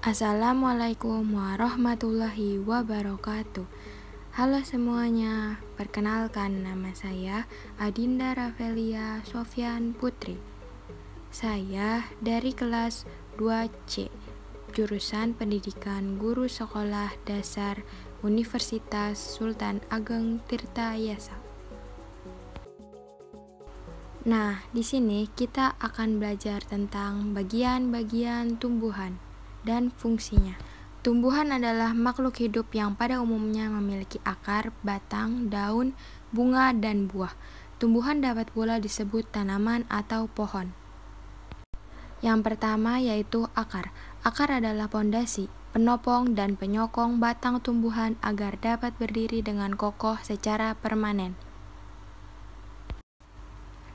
Assalamualaikum warahmatullahi wabarakatuh. Halo semuanya, perkenalkan nama saya Adinda Rafelia Sofyan Putri. Saya dari kelas 2C, jurusan Pendidikan Guru Sekolah Dasar Universitas Sultan Ageng Tirtayasa. Nah, di sini kita akan belajar tentang bagian-bagian tumbuhan dan fungsinya. Tumbuhan adalah makhluk hidup yang pada umumnya memiliki akar, batang, daun, bunga, dan buah. Tumbuhan dapat pula disebut tanaman atau pohon. Yang pertama yaitu akar. Akar adalah pondasi, penopang dan penyokong batang tumbuhan agar dapat berdiri dengan kokoh secara permanen.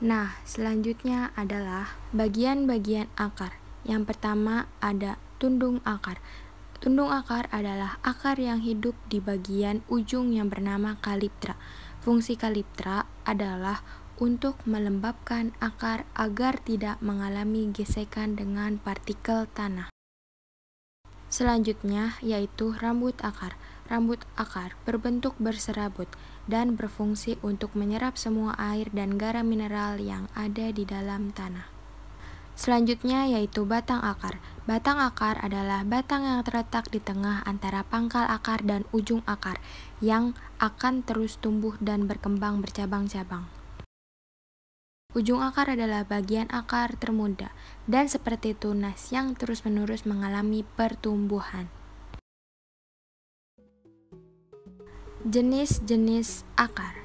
Nah, selanjutnya adalah bagian-bagian akar. Yang pertama ada tundung akar. Tundung akar adalah akar yang hidup di bagian ujung yang bernama kaliptra. Fungsi kaliptra adalah untuk melembabkan akar agar tidak mengalami gesekan dengan partikel tanah. Selanjutnya yaitu rambut akar. Rambut akar berbentuk berserabut dan berfungsi untuk menyerap semua air dan garam mineral yang ada di dalam tanah. Selanjutnya yaitu batang akar. Batang akar adalah batang yang terletak di tengah antara pangkal akar dan ujung akar yang akan terus tumbuh dan berkembang bercabang-cabang. Ujung akar adalah bagian akar termuda dan seperti tunas yang terus-menerus mengalami pertumbuhan. Jenis-jenis akar.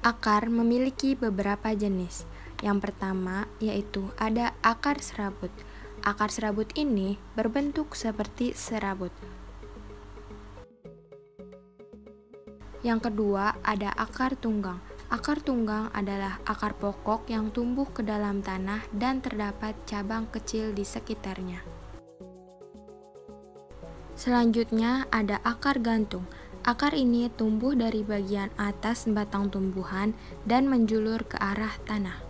Akar memiliki beberapa jenis. Yang pertama yaitu ada akar serabut. Akar serabut ini berbentuk seperti serabut. Yang kedua ada akar tunggang. Akar tunggang adalah akar pokok yang tumbuh ke dalam tanah dan terdapat cabang kecil di sekitarnya. Selanjutnya ada akar gantung. Akar ini tumbuh dari bagian atas batang tumbuhan dan menjulur ke arah tanah.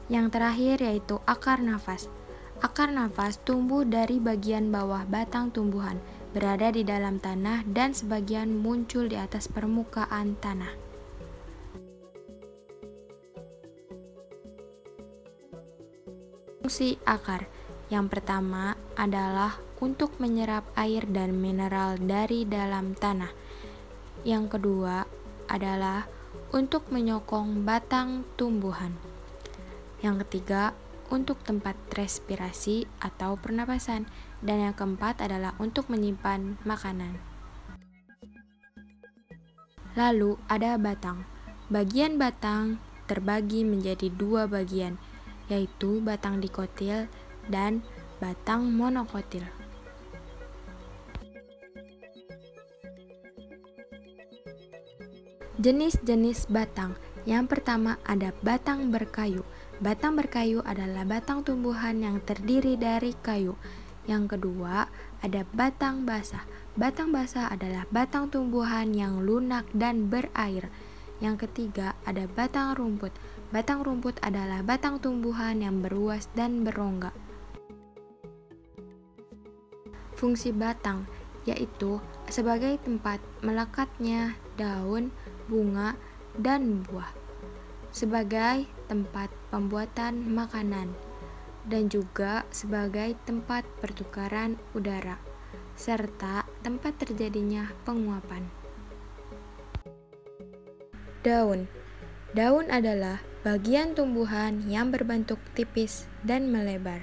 Yang terakhir yaitu akar nafas. Akar nafas tumbuh dari bagian bawah batang tumbuhan, berada di dalam tanah dan sebagian muncul di atas permukaan tanah. Fungsi akar. Yang pertama adalah untuk menyerap air dan mineral dari dalam tanah. Yang kedua adalah untuk menyokong batang tumbuhan. Yang ketiga untuk tempat respirasi atau pernapasan. Dan yang keempat adalah untuk menyimpan makanan. Lalu ada batang. Bagian batang terbagi menjadi dua bagian, yaitu batang dikotil dan batang monokotil. Jenis-jenis batang. Yang pertama ada batang berkayu. Batang berkayu adalah batang tumbuhan yang terdiri dari kayu. Yang kedua ada batang basah. Batang basah adalah batang tumbuhan yang lunak dan berair. Yang ketiga ada batang rumput. Batang rumput adalah batang tumbuhan yang beruas dan berongga. Fungsi batang yaitu sebagai tempat melekatnya daun, bunga, dan buah, sebagai tempat pembuatan makanan, dan juga sebagai tempat pertukaran udara, serta tempat terjadinya penguapan. Daun. Daun adalah bagian tumbuhan yang berbentuk tipis dan melebar.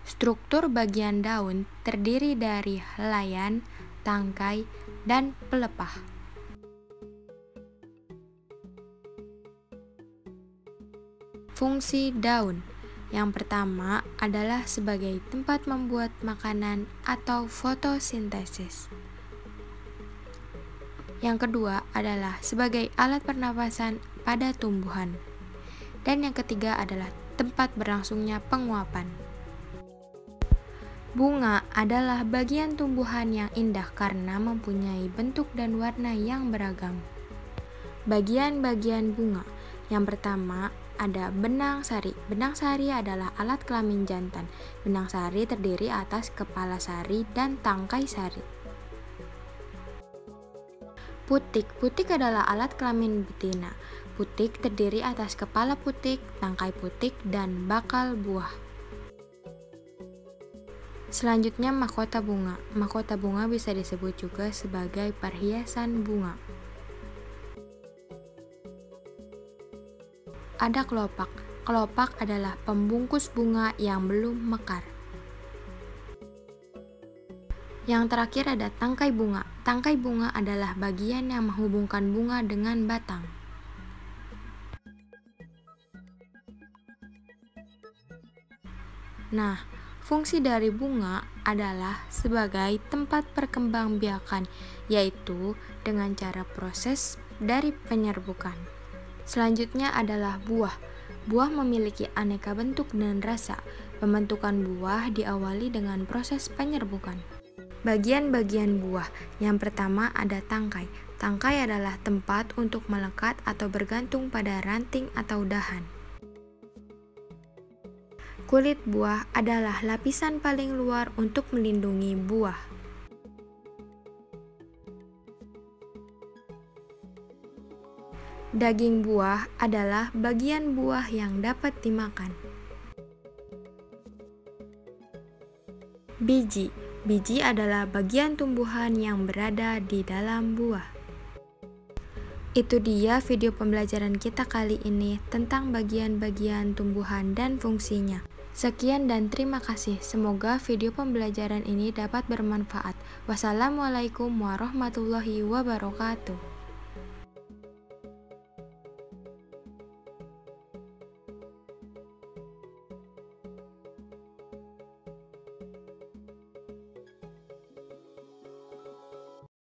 Struktur bagian daun terdiri dari helaian, tangkai, dan pelepah. Fungsi daun. Yang pertama adalah sebagai tempat membuat makanan atau fotosintesis. Yang kedua adalah sebagai alat pernapasan pada tumbuhan. Dan yang ketiga adalah tempat berlangsungnya penguapan. Bunga adalah bagian tumbuhan yang indah karena mempunyai bentuk dan warna yang beragam. Bagian-bagian bunga. Yang pertama ada benang sari. Benang sari adalah alat kelamin jantan. Benang sari terdiri atas kepala sari dan tangkai sari. Putik. Putik adalah alat kelamin betina. Putik terdiri atas kepala putik, tangkai putik, dan bakal buah. Selanjutnya mahkota bunga. Mahkota bunga bisa disebut juga sebagai perhiasan bunga. Ada kelopak. Kelopak adalah pembungkus bunga yang belum mekar. Yang terakhir ada tangkai bunga. Tangkai bunga adalah bagian yang menghubungkan bunga dengan batang. Nah, fungsi dari bunga adalah sebagai tempat perkembangbiakan, yaitu dengan cara proses dari penyerbukan. Selanjutnya adalah buah. Buah memiliki aneka bentuk dan rasa. Pembentukan buah diawali dengan proses penyerbukan. Bagian-bagian buah. Yang pertama ada tangkai. Tangkai adalah tempat untuk melekat atau bergantung pada ranting atau dahan. Kulit buah adalah lapisan paling luar untuk melindungi buah. Daging buah adalah bagian buah yang dapat dimakan. Biji. Biji adalah bagian tumbuhan yang berada di dalam buah. Itu dia video pembelajaran kita kali ini tentang bagian-bagian tumbuhan dan fungsinya. Sekian dan terima kasih. Semoga video pembelajaran ini dapat bermanfaat. Wassalamualaikum warahmatullahi wabarakatuh.